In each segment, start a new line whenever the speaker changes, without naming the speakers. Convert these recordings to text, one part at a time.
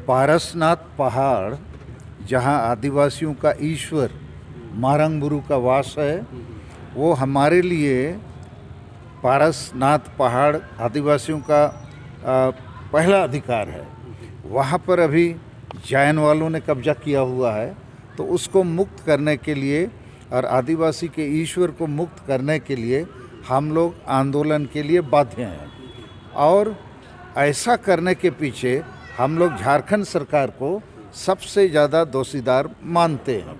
पारसनाथ पहाड़ जहाँ आदिवासियों का ईश्वर मारंग बुरु का वास है, वो हमारे लिए पारसनाथ पहाड़ आदिवासियों का पहला अधिकार है। वहाँ पर अभी जैन वालों ने कब्जा किया हुआ है, तो उसको मुक्त करने के लिए और आदिवासी के ईश्वर को मुक्त करने के लिए हम लोग आंदोलन के लिए बाध्य हैं। और ऐसा करने के पीछे हम लोग झारखंड सरकार को सबसे ज़्यादा दोषीदार मानते हैं।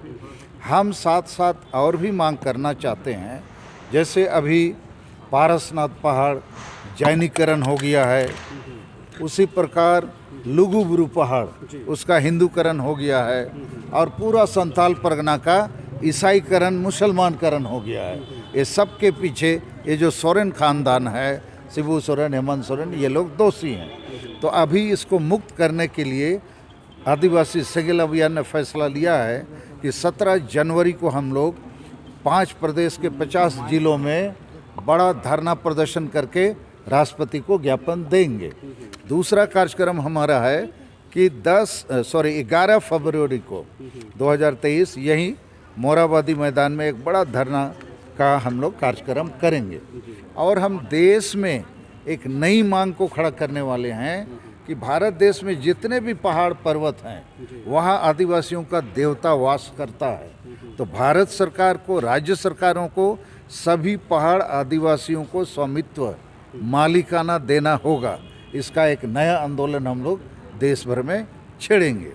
हम साथ साथ और भी मांग करना चाहते हैं, जैसे अभी पारसनाथ पहाड़ जैनीकरण हो गया है, उसी प्रकार लुगुबुरु पहाड़ उसका हिंदूकरण हो गया है, और पूरा संताल परगना का ईसाईकरण मुसलमानकरण हो गया है। ये सब के पीछे ये जो सोरेन खानदान है, शिबू सोरेन, हेमंत सोरेन, ये लोग दोषी हैं। तो अभी इसको मुक्त करने के लिए आदिवासी सेगेल अभियान ने फैसला लिया है कि 17 जनवरी को हम लोग 5 प्रदेश के 50 जिलों में बड़ा धरना प्रदर्शन करके राष्ट्रपति को ज्ञापन देंगे। दूसरा कार्यक्रम हमारा है कि 11 फरवरी को 2023 यही मोराबादी मैदान में एक बड़ा धरना का हम लोग कार्यक्रम करेंगे। और हम देश में एक नई मांग को खड़ा करने वाले हैं कि भारत देश में जितने भी पहाड़ पर्वत हैं वहाँ आदिवासियों का देवता वास करता है। तो भारत सरकार को, राज्य सरकारों को सभी पहाड़ आदिवासियों को स्वामित्व मालिकाना देना होगा। इसका एक नया आंदोलन हम लोग देश भर में छेड़ेंगे।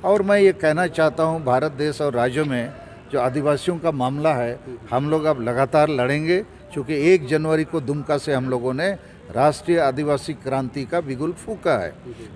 और मैं ये कहना चाहता हूँ, भारत देश और राज्यों में जो आदिवासियों का मामला है, हम लोग अब लगातार लड़ेंगे, क्योंकि 1 जनवरी को दुमका से हम लोगों ने राष्ट्रीय आदिवासी क्रांति का बिगुल फूंका है।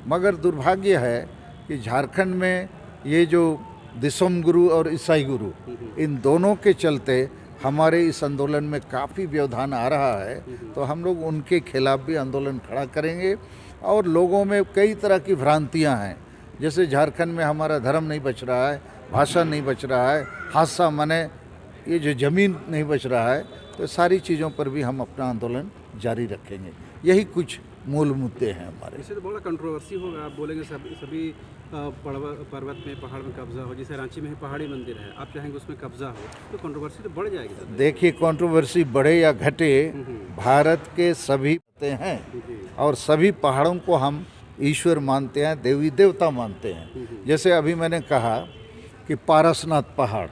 मगर दुर्भाग्य है कि झारखंड में ये जो दिसोम गुरु और ईसाई गुरु, इन दोनों के चलते हमारे इस आंदोलन में काफ़ी व्यवधान आ रहा है। तो हम लोग उनके खिलाफ भी आंदोलन खड़ा करेंगे। और लोगों में कई तरह की भ्रांतियां हैं, जैसे झारखंड में हमारा धर्म नहीं बच रहा है, भाषा नहीं बच रहा है, हादसा माने ये जो ज़मीन नहीं बच रहा है, तो सारी चीज़ों पर भी हम अपना आंदोलन जारी रखेंगे। यही कुछ मूल मुद्दे हैं हमारे।
इससे तो बड़ा कंट्रोवर्सी होगा, आप बोलेंगे सभी पर्वत में, पहाड़ में कब्जा हो, जैसे रांची में ही पहाड़ी मंदिर है, आप चाहेंगे उसमें कब्जा हो, तो कंट्रोवर्सी तो बढ़ जाएगी।
देखिए, कंट्रोवर्सी बढ़े या घटे, भारत के सभी हैं और सभी पहाड़ों को हम ईश्वर मानते हैं, देवी देवता मानते हैं। जैसे अभी मैंने कहा कि पारसनाथ पहाड़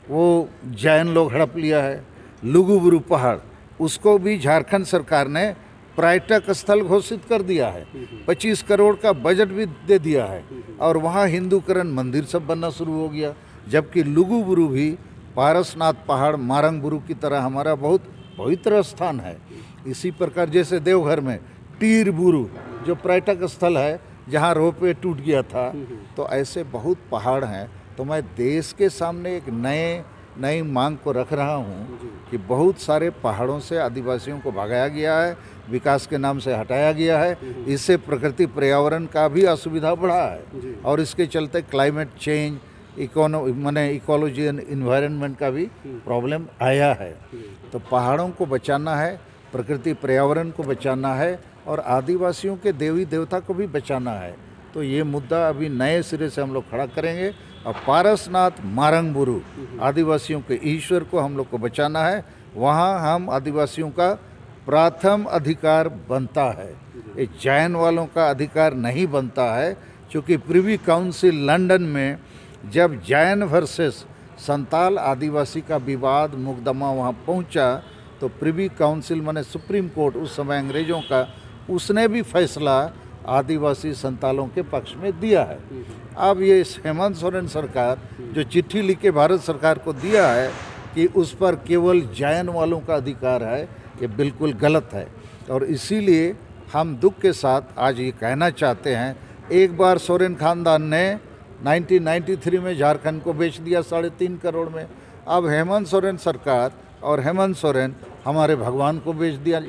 वो जैन लोग हड़प लिया है। लुगुबुरु पहाड़ उसको भी झारखंड सरकार ने पर्यटक स्थल घोषित कर दिया है, 25 करोड़ का बजट भी दे दिया है, और वहाँ हिंदूकरण मंदिर सब बनना शुरू हो गया। जबकि लुगुबुरु भी पारसनाथ पहाड़ मारंग बुरु की तरह हमारा बहुत पवित्र स्थान है। इसी प्रकार जैसे देवघर में टीर बुरु जो पर्यटक स्थल है, जहाँ रोपवे टूट गया था, तो ऐसे बहुत पहाड़ हैं। तो मैं देश के सामने एक नई मांग को रख रहा हूँ कि बहुत सारे पहाड़ों से आदिवासियों को भगाया गया है, विकास के नाम से हटाया गया है। इससे प्रकृति पर्यावरण का भी असुविधा बढ़ा है, और इसके चलते climate change, ecology and environment का भी प्रॉब्लम आया है। तो पहाड़ों को बचाना है, प्रकृति पर्यावरण को बचाना है, और आदिवासियों के देवी देवता को भी बचाना है। तो ये मुद्दा अभी नए सिरे से हम लोग खड़ा करेंगे। और पारसनाथ मारंग बुरु आदिवासियों के ईश्वर को हम लोग को बचाना है। वहाँ हम आदिवासियों का प्रथम अधिकार बनता है, ये जैन वालों का अधिकार नहीं बनता है। क्योंकि प्रिवी काउंसिल लंदन में जब जैन वर्सेस संताल आदिवासी का विवाद मुकदमा वहाँ पहुँचा, तो प्रिवी काउंसिल माने सुप्रीम कोर्ट उस समय अंग्रेज़ों का, उसने भी फैसला आदिवासी संतालों के पक्ष में दिया है। अब ये हेमंत सोरेन सरकार जो चिट्ठी लिख के भारत सरकार को दिया है कि उस पर केवल जैन वालों का अधिकार है, ये बिल्कुल गलत है। और इसीलिए हम दुख के साथ आज ये कहना चाहते हैं, एक बार सोरेन खानदान ने 1993 में झारखंड को बेच दिया 3.5 करोड़ में। अब हेमंत सोरेन सरकार और हेमंत सोरेन हमारे भगवान को बेच दिया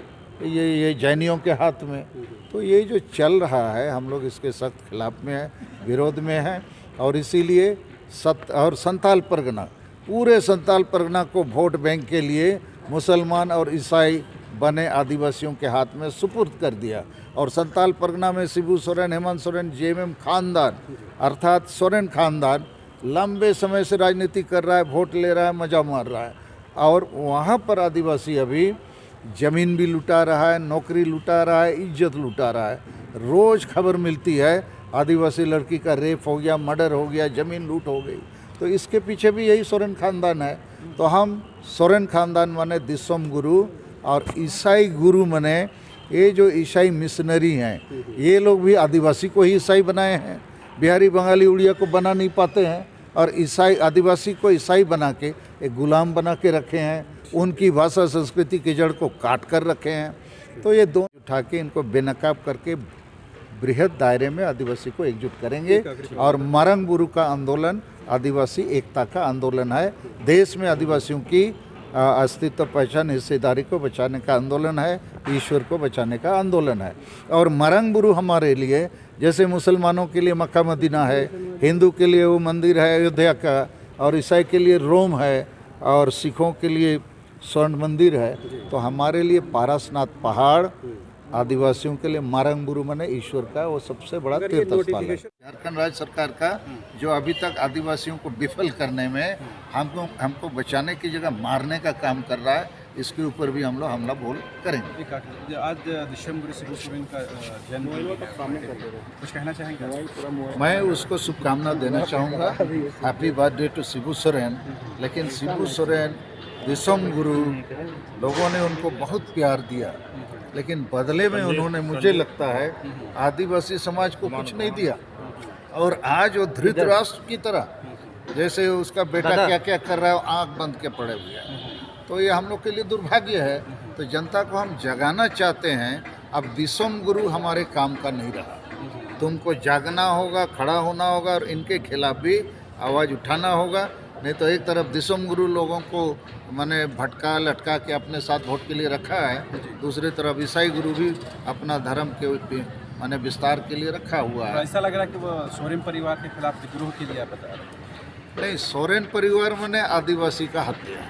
ये जैनियों के हाथ में। तो ये जो चल रहा है, हम लोग इसके सख्त खिलाफ में है, विरोध में है। और इसीलिए संताल परगना, पूरे संताल परगना को वोट बैंक के लिए मुसलमान और ईसाई बने आदिवासियों के हाथ में सुपुर्द कर दिया। और संताल परगना में शिबू सोरेन, हेमंत सोरेन, जेएमएम खानदान अर्थात सोरेन खानदान लंबे समय से राजनीति कर रहा है, वोट ले रहा है, मजा मार रहा है। और वहाँ पर आदिवासी अभी ज़मीन भी लुटा रहा है, नौकरी लुटा रहा है, इज्जत लुटा रहा है। रोज़ खबर मिलती है आदिवासी लड़की का रेप हो गया, मर्डर हो गया, ज़मीन लूट हो गई। तो इसके पीछे भी यही सोरेन खानदान है। तो हम सोरेन खानदान माने दिसोम गुरु और ईसाई गुरु माने ये जो ईसाई मिशनरी हैं, ये लोग भी आदिवासी को ही ईसाई बनाए हैं। बिहारी, बंगाली, उड़िया को बना नहीं पाते हैं और ईसाई आदिवासी को ईसाई बना के एक गुलाम बना के रखे हैं। उनकी भाषा संस्कृति की जड़ को काट कर रखे हैं। तो ये दोनों उठा के इनको बेनकाब करके बृहद दायरे में आदिवासी को एकजुट करेंगे। और मारंग बुरू का आंदोलन आदिवासी एकता का आंदोलन है। देश में आदिवासियों की अस्तित्व, पहचान, हिस्सेदारी को बचाने का आंदोलन है, ईश्वर को बचाने का आंदोलन है। और मारंग बुरू हमारे लिए जैसे मुसलमानों के लिए मक्का मदीना है, हिंदू के लिए वो मंदिर है अयोध्या का, और ईसाई के लिए रोम है, और सिखों के लिए स्वर्ण मंदिर है, तो हमारे लिए पारसनाथ पहाड़ आदिवासियों के लिए मारंग बुरू माने ईश्वर का वो सबसे बड़ा तीर्थ स्थल है। झारखंड राज्य सरकार का जो अभी तक आदिवासियों को विफल करने में हमको बचाने की जगह मारने का काम कर रहा है, इसके ऊपर भी हम लोग हमला बोल करेंगे।
आज दिसोम गुरु शिबू सोरेन का जन्म कुछ कहना चाहेंगे?
मैं उसको शुभकामना देना चाहूँगा, happy birthday to Shibu Soren. लेकिन शिबू सोरेन, दिसोम गुरु, लोगों ने उनको बहुत प्यार दिया, लेकिन बदले में उन्होंने, मुझे लगता है, आदिवासी समाज को कुछ नहीं दिया। और आज वो धृतराष्ट्र की तरह, जैसे उसका बेटा क्या क्या कर रहा है, आंख बंद के पड़े हुए हैं। तो ये हम लोग के लिए दुर्भाग्य है। तो जनता को हम जगाना चाहते हैं। अब दिसोम गुरु हमारे काम का नहीं रहा, तुमको जागना होगा, खड़ा होना होगा और इनके खिलाफ भी आवाज़ उठाना होगा। नहीं तो एक तरफ दिसोम गुरु लोगों को माने भटका लटका के अपने साथ वोट के लिए रखा है, दूसरी तरफ ईसाई गुरु भी अपना धर्म के माने विस्तार के लिए रखा हुआ है।
ऐसा लग रहा है कि वो सोरेन परिवार के खिलाफ विद्रोह के लिए बता रहे हैं।
नहीं, सोरेन परिवार माने आदिवासी का हत्या।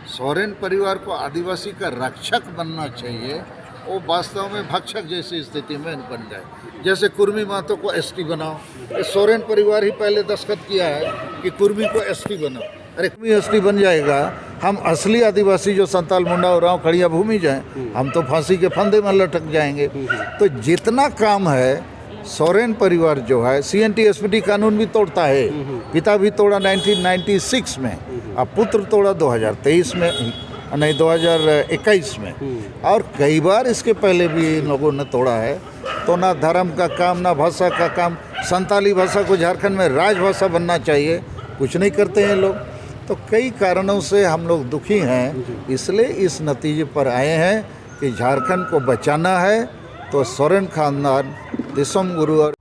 सोरेन परिवार को आदिवासी का रक्षक बनना चाहिए, वो वास्तव में भक्षक जैसी स्थिति में बन जाए। जैसे कुर्मी महतो को एसटी बनाओ, ये सोरेन परिवार ही पहले दस्तखत किया है कि कुर्मी को एसटी बनाओ। अरे कुर्मी एसटी बन जाएगा, हम असली आदिवासी जो संताल, मुंडा, उरांव, खड़िया भूमि जाएं, हम तो फांसी के फंदे में लटक जाएंगे। तो जितना काम है सोरेन परिवार जो है, CNT SPT कानून भी तोड़ता है। पिता भी तोड़ा 1996 में, अब पुत्र तोड़ा 2023 में, नहीं 2021 में, और कई बार इसके पहले भी इन लोगों ने तोड़ा है। तो ना धर्म का काम, ना भाषा का काम। संताली भाषा को झारखंड में राजभाषा बनना चाहिए, कुछ नहीं करते हैं लोग। तो कई कारणों से हम लोग दुखी हैं, इसलिए इस नतीजे पर आए हैं कि झारखंड को बचाना है। तो सोरेन खानदान, दिसोम गुरु और